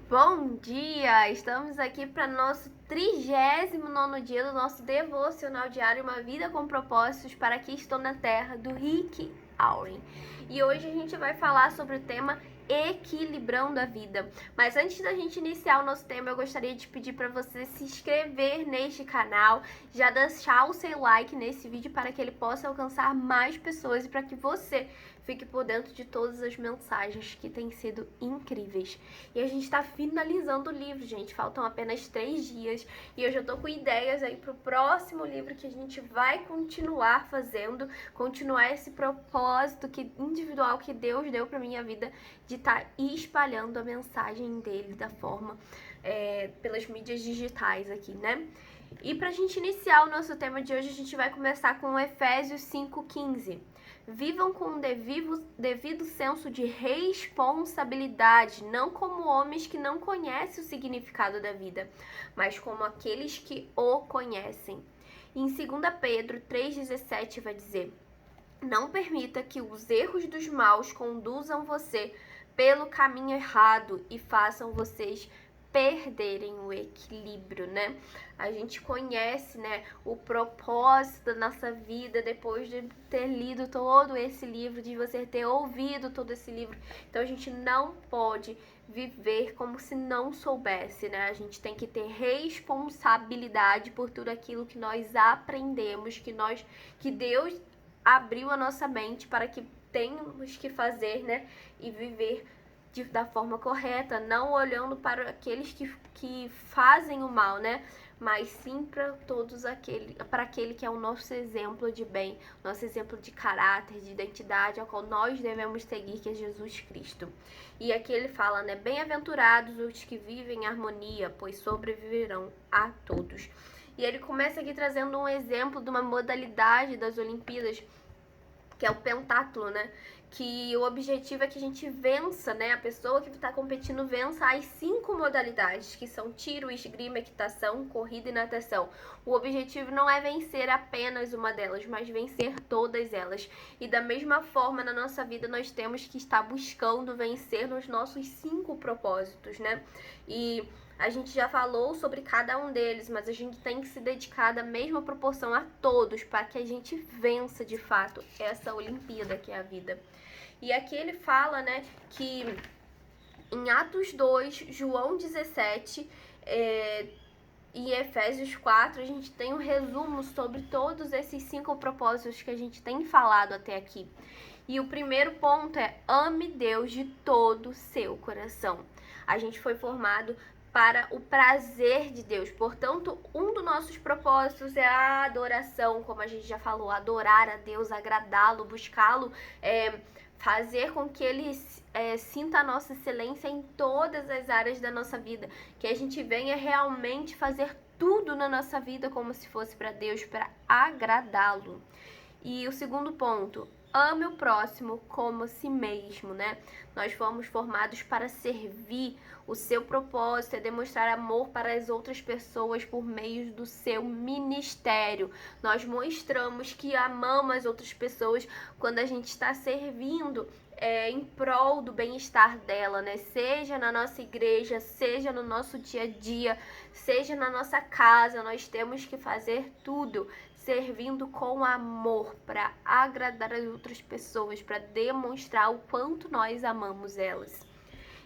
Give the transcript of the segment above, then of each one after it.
Bom dia! Estamos aqui para nosso 39º dia do nosso devocional diário Uma Vida com Propósitos para Aqui Estou na Terra, do Rick Warren. E hoje a gente vai falar sobre o tema Equilibrando a Vida. Mas antes da gente iniciar o nosso tema, eu gostaria de pedir para você se inscrever neste canal, já deixar o seu like nesse vídeo para que ele possa alcançar mais pessoas e para que você fique por dentro de todas as mensagens que têm sido incríveis. E a gente está finalizando o livro, gente. Faltam apenas 3 dias e eu já tô com ideias aí pro próximo livro que a gente vai continuar fazendo, continuar esse propósito individual que Deus deu pra minha vida de estar espalhando a mensagem dele da forma pelas mídias digitais aqui, né? E pra gente iniciar o nosso tema de hoje, a gente vai começar com Efésios 5:15. Vivam com um devido senso de responsabilidade, não como homens que não conhecem o significado da vida, mas como aqueles que o conhecem. E em 2 Pedro 3,17 vai dizer: não permita que os erros dos maus conduzam você pelo caminho errado e façam vocês perderem o equilíbrio, né? A gente conhece, né, o propósito da nossa vida depois de ter lido todo esse livro, de você ter ouvido todo esse livro. Então a gente não pode viver como se não soubesse, né? A gente tem que ter responsabilidade por tudo aquilo que nós aprendemos, que Deus abriu a nossa mente para que tenhamos que fazer, né, e viver da forma correta, não olhando para aqueles que fazem o mal, né, mas sim para aquele que é o nosso exemplo de bem, nosso exemplo de caráter, de identidade, ao qual nós devemos seguir, que é Jesus Cristo. E aqui ele fala, né, bem-aventurados os que vivem em harmonia, pois sobreviverão a todos. E ele começa aqui trazendo um exemplo de uma modalidade das Olimpíadas, que é o pentátulo, né? Que o objetivo é que a gente vença, né? A pessoa que está competindo vença as 5 modalidades, que são tiro, esgrima, equitação, corrida e natação. O objetivo não é vencer apenas uma delas, mas vencer todas elas. E da mesma forma, na nossa vida, nós temos que estar buscando vencer nos nossos 5 propósitos, né? E a gente já falou sobre cada um deles, mas a gente tem que se dedicar da mesma proporção a todos para que a gente vença de fato essa Olimpíada que é a vida. E aqui ele fala, né, que em Atos 2, João 17 e Efésios 4, a gente tem um resumo sobre todos esses 5 propósitos que a gente tem falado até aqui. E o primeiro ponto é: ame Deus de todo o seu coração. A gente foi formado para o prazer de Deus. Portanto, um dos nossos propósitos é a adoração, como a gente já falou, adorar a Deus, agradá-lo, buscá-lo, fazer com que ele sinta a nossa excelência em todas as áreas da nossa vida, que a gente venha realmente fazer tudo na nossa vida como se fosse para Deus, para agradá-lo. E o segundo ponto: ame o próximo como a si mesmo, né? Nós fomos formados para servir. O seu propósito é demonstrar amor para as outras pessoas por meio do seu ministério. Nós mostramos que amamos as outras pessoas quando a gente está servindo em prol do bem-estar dela, né? Seja na nossa igreja, seja no nosso dia a dia, seja na nossa casa, nós temos que fazer tudo servindo com amor para agradar as outras pessoas, para demonstrar o quanto nós amamos elas.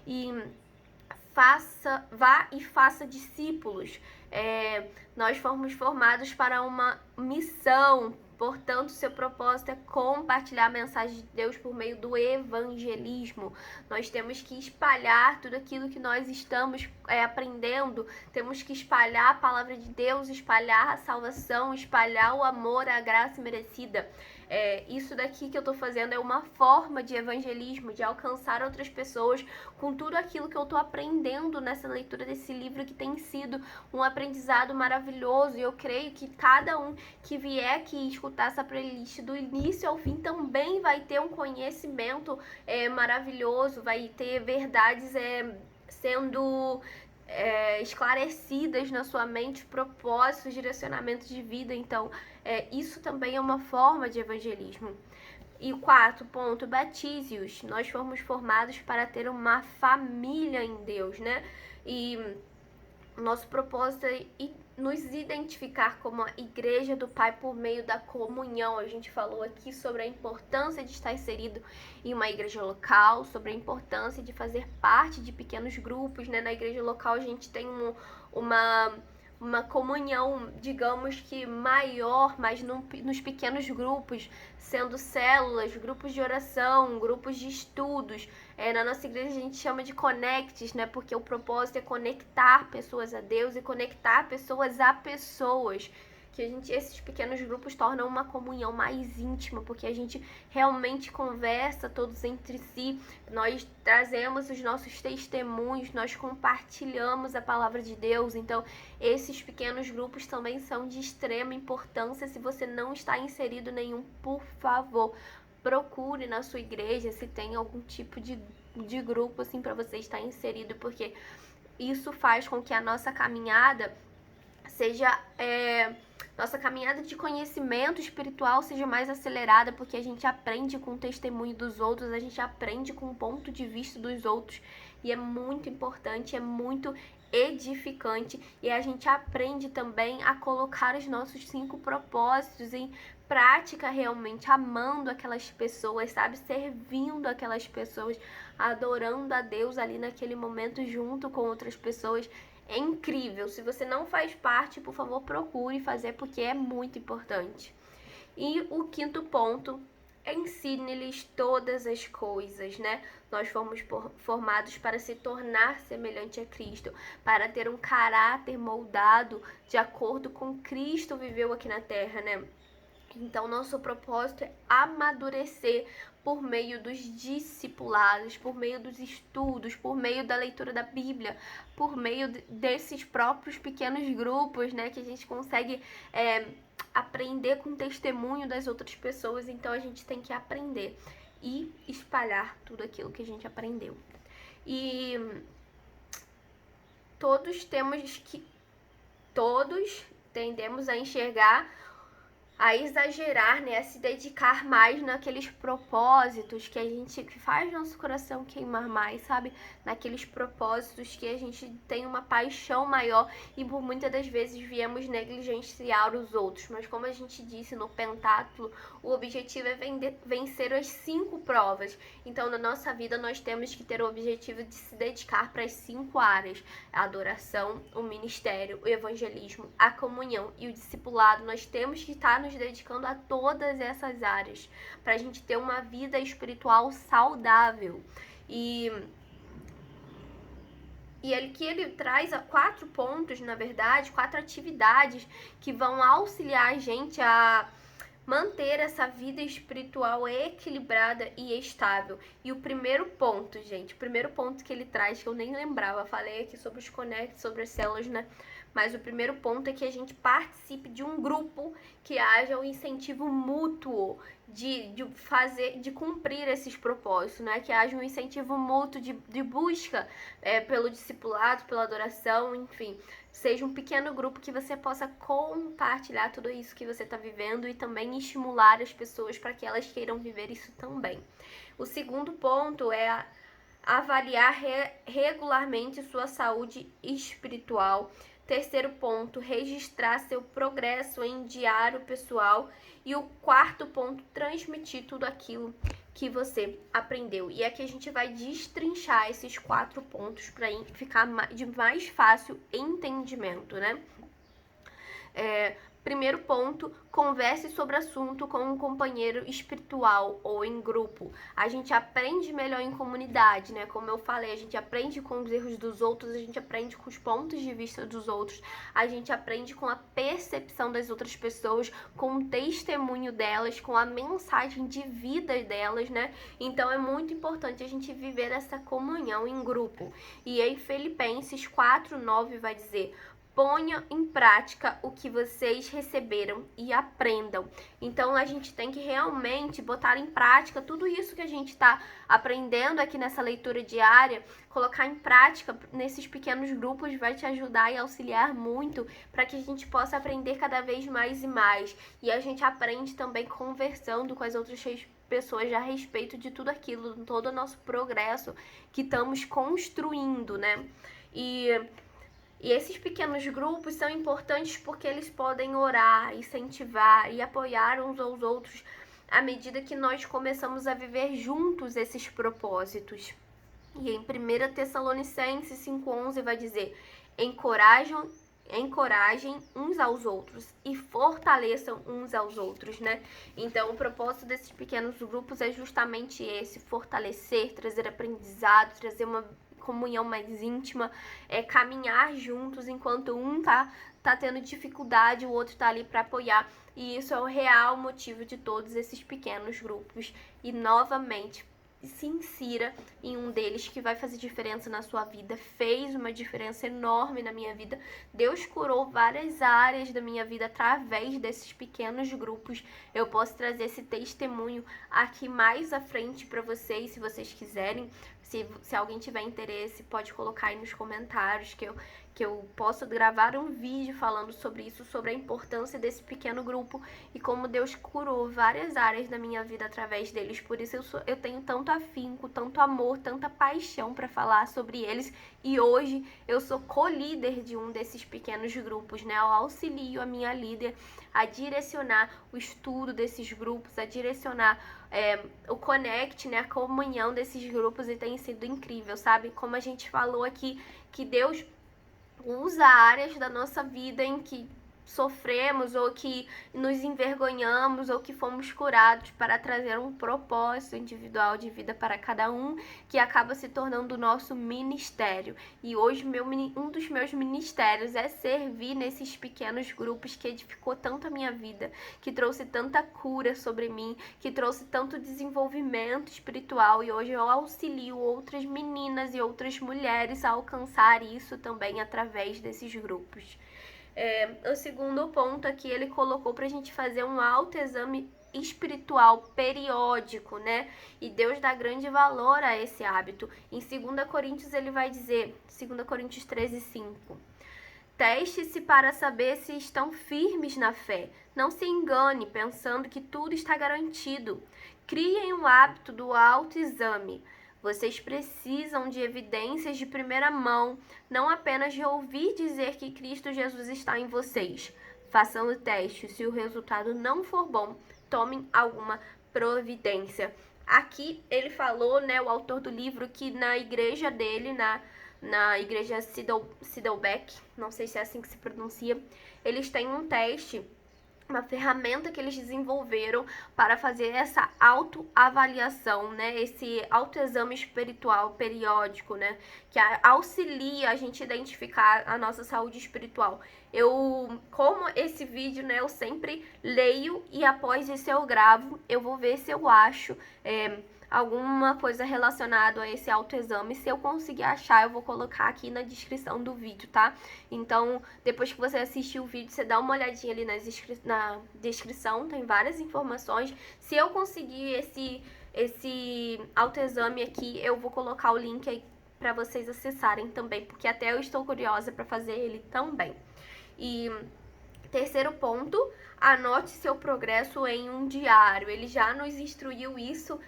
E vá e faça discípulos. Nós fomos formados para uma missão. Portanto, seu propósito é compartilhar a mensagem de Deus por meio do evangelismo. Nós temos que espalhar tudo aquilo que nós estamos aprendendo. Temos que espalhar a palavra de Deus, espalhar a salvação, espalhar o amor, a graça merecida. Isso daqui que eu tô fazendo é uma forma de evangelismo, de alcançar outras pessoas com tudo aquilo que eu tô aprendendo nessa leitura desse livro, que tem sido um aprendizado maravilhoso. E eu creio que cada um que vier aqui escutar essa playlist do início ao fim também vai ter um conhecimento maravilhoso, vai ter verdades sendo esclarecidas na sua mente, propósitos, direcionamentos de vida. Então, isso também é uma forma de evangelismo. E o quarto ponto, batize-os. Nós fomos formados para ter uma família em Deus, né? E nosso propósito é nos identificar como a igreja do Pai por meio da comunhão. A gente falou aqui sobre a importância de estar inserido em uma igreja local, sobre a importância de fazer parte de pequenos grupos, né? Na igreja local a gente tem uma comunhão, digamos que maior, mas nos pequenos grupos, sendo células, grupos de oração, grupos de estudos. Na nossa igreja a gente chama de connects, né? Porque o propósito é conectar pessoas a Deus e conectar pessoas a pessoas. Que esses pequenos grupos tornam uma comunhão mais íntima, porque a gente realmente conversa todos entre si, nós trazemos os nossos testemunhos, nós compartilhamos a palavra de Deus. Então, esses pequenos grupos também são de extrema importância. Se você não está inserido em nenhum, por favor, procure na sua igreja se tem algum tipo de grupo assim para você estar inserido, porque isso faz com que a nossa caminhada seja nossa caminhada de conhecimento espiritual seja mais acelerada, porque a gente aprende com o testemunho dos outros, a gente aprende com o ponto de vista dos outros, e é muito importante, é muito edificante, e a gente aprende também a colocar os nossos 5 propósitos em prática realmente, amando aquelas pessoas, sabe? Servindo aquelas pessoas, adorando a Deus ali naquele momento junto com outras pessoas. É incrível. Se você não faz parte, por favor, procure fazer, porque é muito importante. E o quinto ponto, ensine-lhes todas as coisas, né? Nós fomos formados para se tornar semelhante a Cristo, para ter um caráter moldado de acordo com Cristo viveu aqui na Terra, né? Então, nosso propósito é amadurecer por meio dos discipulados, por meio dos estudos, por meio da leitura da Bíblia, por meio desses próprios pequenos grupos, né, que a gente consegue aprender com o testemunho das outras pessoas. Então, a gente tem que aprender e espalhar tudo aquilo que a gente aprendeu. E todos tendemos a enxergar, a exagerar, né, a se dedicar mais naqueles propósitos que faz nosso coração queimar mais, sabe? Naqueles propósitos que a gente tem uma paixão maior, e por muitas das vezes viemos negligenciar os outros. Mas como a gente disse no Pentátulo, o objetivo é vencer as 5 provas. Então, na nossa vida, nós temos que ter o objetivo de se dedicar para as 5 áreas: a adoração, o ministério, o evangelismo, a comunhão e o discipulado. Nós temos que estar nos dedicando a todas essas áreas para a gente ter uma vida espiritual saudável. E ele traz 4 pontos, na verdade, 4 atividades que vão auxiliar a gente a manter essa vida espiritual equilibrada e estável. E o primeiro ponto, gente, o primeiro ponto que ele traz, que eu nem lembrava, falei aqui sobre os connects, sobre as células, né? Mas o primeiro ponto é que a gente participe de um grupo que haja um incentivo mútuo de cumprir esses propósitos, né? Que haja um incentivo mútuo de busca pelo discipulado, pela adoração, enfim. Seja um pequeno grupo que você possa compartilhar tudo isso que você está vivendo e também estimular as pessoas para que elas queiram viver isso também. O segundo ponto é avaliar regularmente sua saúde espiritual. Terceiro ponto, registrar seu progresso em diário pessoal. E o quarto ponto, transmitir tudo aquilo que você aprendeu. E aqui a gente vai destrinchar esses 4 pontos para ficar de mais fácil entendimento, né? Primeiro ponto, converse sobre o assunto com um companheiro espiritual ou em grupo. A gente aprende melhor em comunidade, né? Como eu falei, a gente aprende com os erros dos outros, a gente aprende com os pontos de vista dos outros, a gente aprende com a percepção das outras pessoas, com o testemunho delas, com a mensagem de vida delas, né? Então é muito importante a gente viver essa comunhão em grupo. E aí Filipenses 4:9 vai dizer: ponham em prática o que vocês receberam e aprendam. Então, a gente tem que realmente botar em prática tudo isso que a gente está aprendendo aqui nessa leitura diária. Colocar em prática nesses pequenos grupos vai te ajudar e auxiliar muito para que a gente possa aprender cada vez mais e mais. E a gente aprende também conversando com as outras pessoas a respeito de tudo aquilo, todo o nosso progresso que estamos construindo, né? E esses pequenos grupos são importantes porque eles podem orar, incentivar e apoiar uns aos outros à medida que nós começamos a viver juntos esses propósitos. E em 1 Tessalonicenses 5,11 vai dizer: encorajem uns aos outros e fortaleçam uns aos outros, né? Então, o propósito desses pequenos grupos é justamente esse: fortalecer, trazer aprendizado, trazer uma comunhão mais íntima, caminhar juntos enquanto um tá tendo dificuldade, o outro tá ali para apoiar. E isso é o real motivo de todos esses pequenos grupos. E novamente, se insira em um deles que vai fazer diferença na sua vida. Fez uma diferença enorme na minha vida. Deus curou várias áreas da minha vida através desses pequenos grupos. Eu posso trazer esse testemunho aqui mais à frente para vocês, se vocês quiserem. Se alguém tiver interesse, pode colocar aí nos comentários que eu posso gravar um vídeo falando sobre isso, sobre a importância desse pequeno grupo e como Deus curou várias áreas da minha vida através deles. Por isso eu tenho tanto afinco, tanto amor, tanta paixão para falar sobre eles. E hoje eu sou co-líder de um desses pequenos grupos, né? Eu auxilio a minha líder a direcionar o estudo desses grupos, a direcionar o connect, né? A comunhão desses grupos, e tem sido incrível, sabe? Como a gente falou aqui, que Deus usa áreas da nossa vida em que sofremos ou que nos envergonhamos ou que fomos curados para trazer um propósito individual de vida para cada um, que acaba se tornando o nosso ministério. E hoje um dos meus ministérios é servir nesses pequenos grupos que edificou tanto a minha vida, que trouxe tanta cura sobre mim, que trouxe tanto desenvolvimento espiritual, e hoje eu auxilio outras meninas e outras mulheres a alcançar isso também através desses grupos. O segundo ponto aqui, ele colocou pra gente fazer um autoexame espiritual periódico, né? E Deus dá grande valor a esse hábito. Em 2 Coríntios ele vai dizer, 2 Coríntios 13:5, teste-se para saber se estão firmes na fé. Não se engane pensando que tudo está garantido. Criem o hábito do autoexame. Vocês precisam de evidências de primeira mão, não apenas de ouvir dizer que Cristo Jesus está em vocês. Façam o teste. Se o resultado não for bom, tomem alguma providência. Aqui ele falou, né, o autor do livro, que na igreja dele, na igreja Saddleback, não sei se é assim que se pronuncia, eles têm um teste, uma ferramenta que eles desenvolveram para fazer essa autoavaliação, né? Esse autoexame espiritual periódico, né? Que auxilia a gente a identificar a nossa saúde espiritual. Como esse vídeo, né? Eu sempre leio e após isso eu gravo. Eu vou ver se eu acho alguma coisa relacionada a esse autoexame. Se eu conseguir achar, eu vou colocar aqui na descrição do vídeo, tá? Então, depois que você assistir o vídeo, você dá uma olhadinha ali na descrição, tem várias informações. Se eu conseguir esse autoexame aqui, eu vou colocar o link aí para vocês acessarem também, porque até eu estou curiosa para fazer ele também. E terceiro ponto, anote seu progresso em um diário. Ele já nos instruiu isso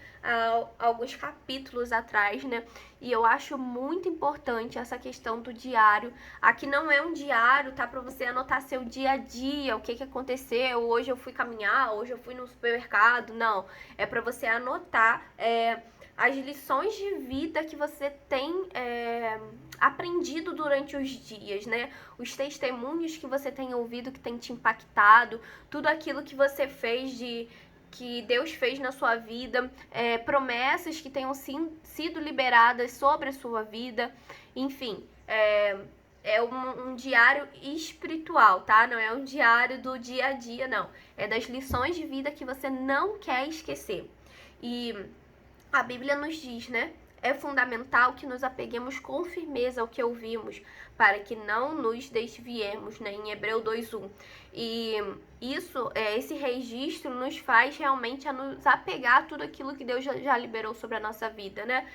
alguns capítulos atrás, né? E eu acho muito importante essa questão do diário. Aqui não é um diário, tá? Pra você anotar seu dia a dia, o que aconteceu. Hoje eu fui caminhar, hoje eu fui no supermercado. Não, é pra você anotar as lições de vida que você tem aprendido durante os dias, né? Os testemunhos que você tem ouvido, que tem te impactado, tudo aquilo que você fez que Deus fez na sua vida, promessas que tenham sido liberadas sobre a sua vida, enfim, é um diário espiritual, tá? Não é um diário do dia a dia, não. É das lições de vida que você não quer esquecer. E a Bíblia nos diz, né? É fundamental que nos apeguemos com firmeza ao que ouvimos, para que não nos desviemos, né? Em Hebreu 2:1. E esse registro nos faz realmente a nos apegar a tudo aquilo que Deus já liberou sobre a nossa vida, né?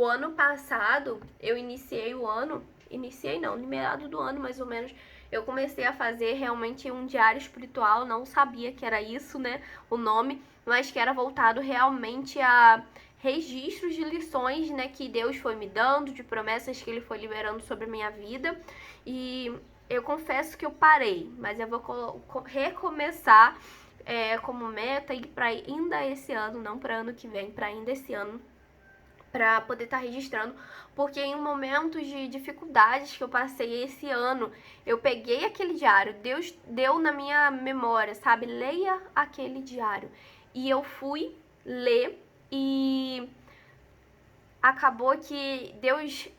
Ano passado, eu iniciei o ano iniciei não, no meado do ano mais ou menos, eu comecei a fazer realmente um diário espiritual, não sabia que era isso, né, o nome, mas que era voltado realmente a registros de lições, né, que Deus foi me dando, de promessas que Ele foi liberando sobre a minha vida. E eu confesso que eu parei, mas eu vou recomeçar como meta e para ainda esse ano, não para ano que vem, para ainda esse ano, para poder estar registrando, porque em momentos de dificuldades que eu passei esse ano, eu peguei aquele diário, Deus deu na minha memória, sabe? Leia aquele diário. E eu fui ler e acabou que Deus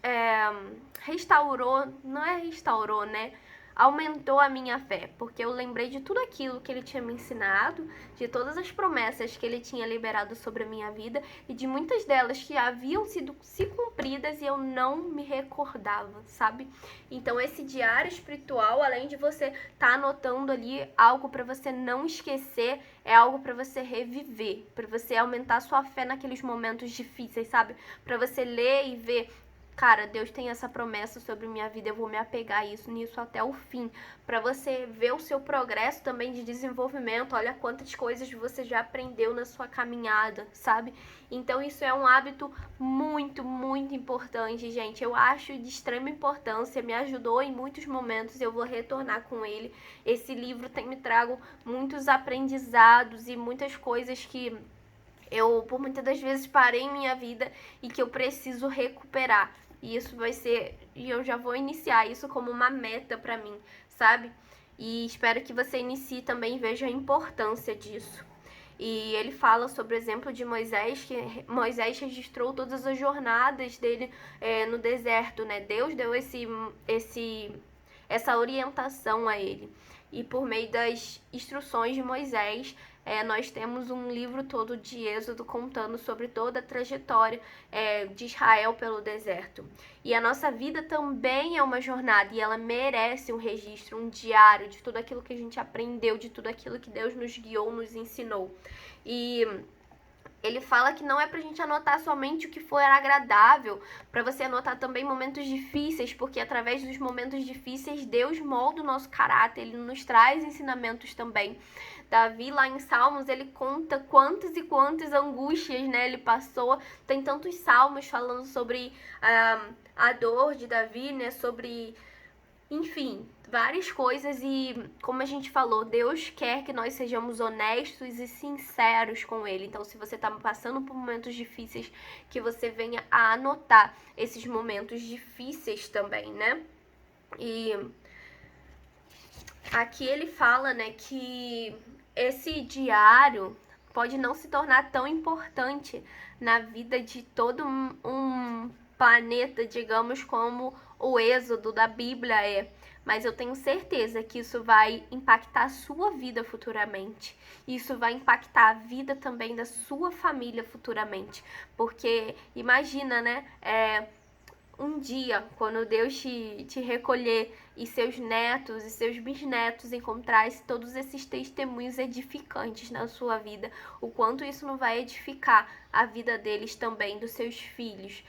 restaurou, não é restaurou, né? Aumentou a minha fé, porque eu lembrei de tudo aquilo que Ele tinha me ensinado, de todas as promessas que Ele tinha liberado sobre a minha vida e de muitas delas que haviam sido cumpridas e eu não me recordava, sabe? Então esse diário espiritual, além de você estar anotando ali algo para você não esquecer, é algo para você reviver, para você aumentar sua fé naqueles momentos difíceis, sabe? Para você ler e ver, cara, Deus tem essa promessa sobre minha vida, eu vou me apegar nisso até o fim. Para você ver o seu progresso também de desenvolvimento, olha quantas coisas você já aprendeu na sua caminhada, sabe? Então isso é um hábito muito, muito importante, gente. Eu acho de extrema importância, me ajudou em muitos momentos, eu vou retornar com ele. Esse livro tem me trago muitos aprendizados e muitas coisas que eu, por muitas das vezes, parei em minha vida e que eu preciso recuperar. E isso vai ser, e eu já vou iniciar isso como uma meta pra mim, sabe? E espero que você inicie também e veja a importância disso. E ele fala sobre o exemplo de Moisés, que Moisés registrou todas as jornadas dele no deserto, né? Deus deu essa orientação a ele. E por meio das instruções de Moisés, nós temos um livro todo de Êxodo contando sobre toda a trajetória de Israel pelo deserto. E a nossa vida também é uma jornada e ela merece um registro, um diário de tudo aquilo que a gente aprendeu, de tudo aquilo que Deus nos guiou, nos ensinou. E ele fala que não é pra gente anotar somente o que for agradável, pra você anotar também momentos difíceis, porque através dos momentos difíceis Deus molda o nosso caráter, Ele nos traz ensinamentos também. Davi, lá em Salmos, ele conta quantas e quantas angústias, né, ele passou. Tem tantos salmos falando sobre a dor de Davi, né, sobre, enfim, várias coisas. E como a gente falou, Deus quer que nós sejamos honestos e sinceros com Ele. Então, se você está passando por momentos difíceis, que você venha a anotar esses momentos difíceis também, né? E aqui ele fala, né, que esse diário pode não se tornar tão importante na vida de todo um planeta, digamos, como o Êxodo da Bíblia é. Mas eu tenho certeza que isso vai impactar a sua vida futuramente. Isso vai impactar a vida também da sua família futuramente. Porque imagina, né? Um dia, quando Deus te recolher e seus netos e seus bisnetos encontrassem todos esses testemunhos edificantes na sua vida, o quanto isso não vai edificar a vida deles também, dos seus filhos.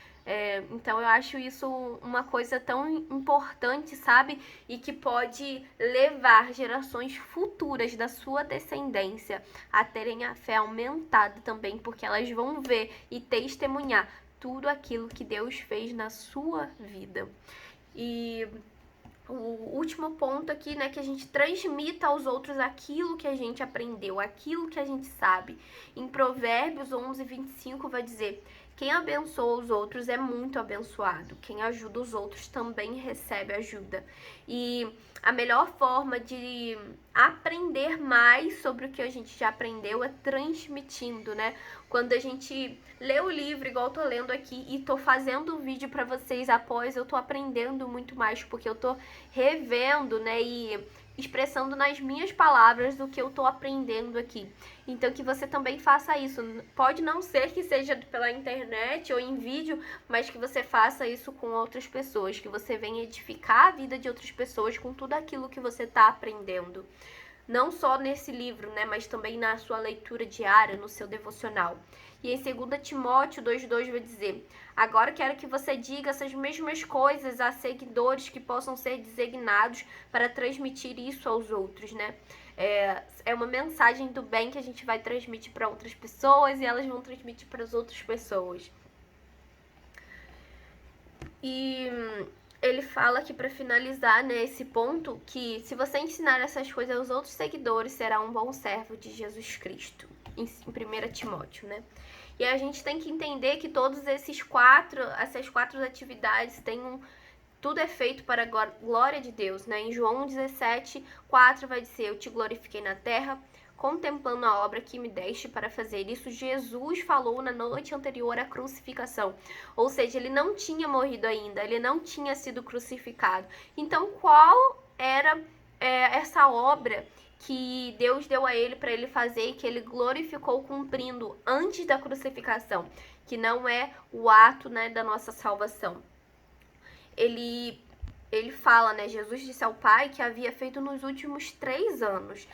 Então eu acho isso uma coisa tão importante, sabe? E que pode levar gerações futuras da sua descendência a terem a fé aumentada também, porque elas vão ver e testemunhar tudo aquilo que Deus fez na sua vida. E o último ponto aqui, né, que a gente transmita aos outros aquilo que a gente aprendeu, aquilo que a gente sabe. Em Provérbios 11:25 vai dizer: quem abençoa os outros é muito abençoado. Quem ajuda os outros também recebe ajuda. E a melhor forma de aprender mais sobre o que a gente já aprendeu é transmitindo, né? Quando a gente lê o livro, igual eu tô lendo aqui, e tô fazendo um vídeo pra vocês após, eu tô aprendendo muito mais, porque eu tô revendo, né, e expressando nas minhas palavras o que eu tô aprendendo aqui. Então que você também faça isso. Pode não ser que seja pela internet ou em vídeo, mas que você faça isso com outras pessoas, que você venha edificar a vida de outras pessoas com tudo aquilo que você tá aprendendo. não só nesse livro, né, mas também na sua leitura diária, no seu devocional. E em 2 Timóteo 2,2 vai dizer: agora quero que você diga essas mesmas coisas a seguidores que possam ser designados para transmitir isso aos outros, né? É uma mensagem do bem que a gente vai transmitir para outras pessoas e elas vão transmitir para as outras pessoas. E ele fala aqui para finalizar, né, esse ponto, que se você ensinar essas coisas aos outros seguidores, será um bom servo de Jesus Cristo, em 1 Timóteo, né? E a gente tem que entender que todos essas quatro atividades têm tudo é feito para a glória de Deus, né? Em João 17:4 vai dizer: eu te glorifiquei na terra, contemplando a obra que me deste para fazer. Isso Jesus falou na noite anterior à crucificação. Ou seja, ele não tinha morrido ainda, ele não tinha sido crucificado. Então, qual era essa obra que Deus deu a ele para ele fazer e que ele glorificou cumprindo antes da crucificação? Que não é o ato, né, da nossa salvação. Ele fala, né, Jesus disse ao Pai que havia feito nos últimos 3 anos,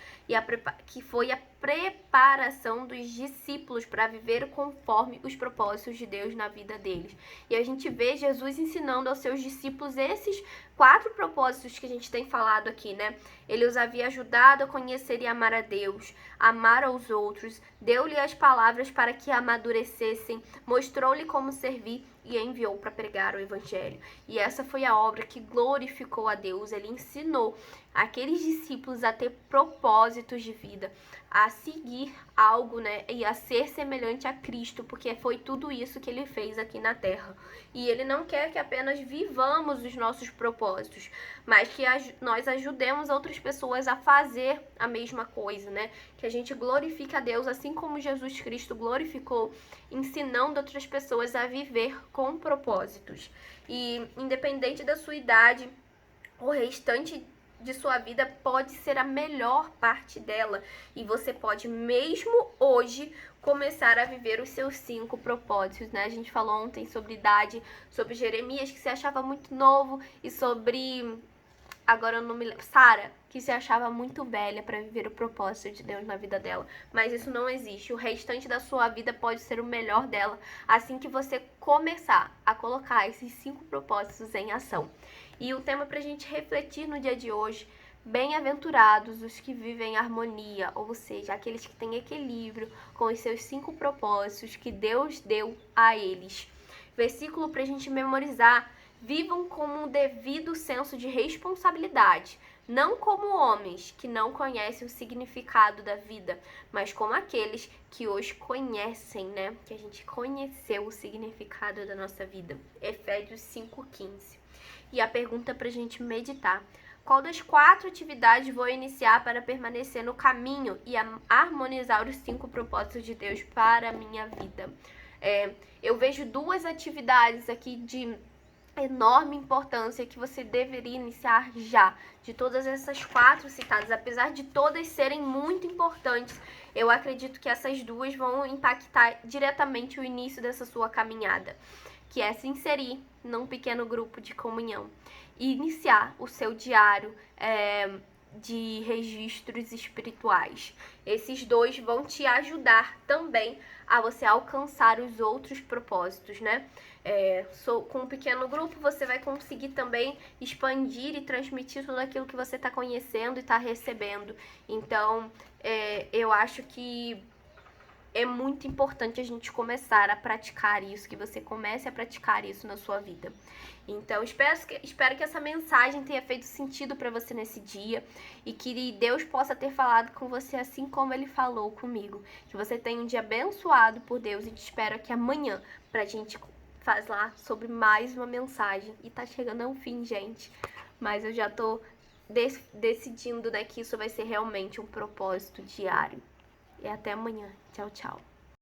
que foi a preparação dos discípulos para viver conforme os propósitos de Deus na vida deles. E a gente vê Jesus ensinando aos seus discípulos esses 4 propósitos que a gente tem falado aqui, né? Ele os havia ajudado a conhecer e amar a Deus, amar aos outros, deu-lhe as palavras para que amadurecessem, mostrou-lhe como servir e enviou para pregar o evangelho. E essa foi a obra que glorificou a Deus. Ele ensinou aqueles discípulos a ter propósitos de vida, a seguir algo, né, e a ser semelhante a Cristo, porque foi tudo isso que ele fez aqui na terra. E ele não quer que apenas vivamos os nossos propósitos, mas que nós ajudemos outras pessoas a fazer a mesma coisa, né? Que a gente glorifique a Deus assim como Jesus Cristo glorificou, ensinando outras pessoas a viver com propósitos. E independente da sua idade, o restante de sua vida pode ser a melhor parte dela, e você pode mesmo hoje começar a viver os seus 5 propósitos, né? A gente falou ontem sobre idade, sobre Jeremias, que se achava muito novo, e sobre, agora eu não me lembro, Sara, que se achava muito velha para viver o propósito de Deus na vida dela. Mas isso não existe. O restante da sua vida pode ser o melhor dela, assim que você começar a colocar esses 5 propósitos em ação. E o tema para a gente refletir no dia de hoje: bem-aventurados os que vivem em harmonia, ou seja, aqueles que têm equilíbrio com os seus 5 propósitos que Deus deu a eles. Versículo para a gente memorizar: vivam com um devido senso de responsabilidade, não como homens que não conhecem o significado da vida, mas como aqueles que os conhecem, né? Que a gente conheceu o significado da nossa vida. Efésios 5:15. E a pergunta para a gente meditar: qual das 4 atividades vou iniciar para permanecer no caminho e harmonizar os 5 propósitos de Deus para a minha vida? Eu vejo 2 atividades aqui de enorme importância que você deveria iniciar já. De todas essas 4 citadas, apesar de todas serem muito importantes, eu acredito que essas 2 vão impactar diretamente o início dessa sua caminhada, que é se inserir num pequeno grupo de comunhão e iniciar o seu diário de registros espirituais. Esses 2 vão te ajudar também a você alcançar os outros propósitos, né? Com um pequeno grupo você vai conseguir também expandir e transmitir tudo aquilo que você está conhecendo e está recebendo. Então, eu acho que é muito importante a gente começar a praticar isso, que você comece a praticar isso na sua vida. Então, espero que essa mensagem tenha feito sentido para você nesse dia e que Deus possa ter falado com você assim como Ele falou comigo. Que você tenha um dia abençoado por Deus e te espero aqui amanhã pra gente falar sobre mais uma mensagem. E tá chegando ao fim, gente, mas eu já tô decidindo, né, que isso vai ser realmente um propósito diário. E até amanhã. Tchau, tchau.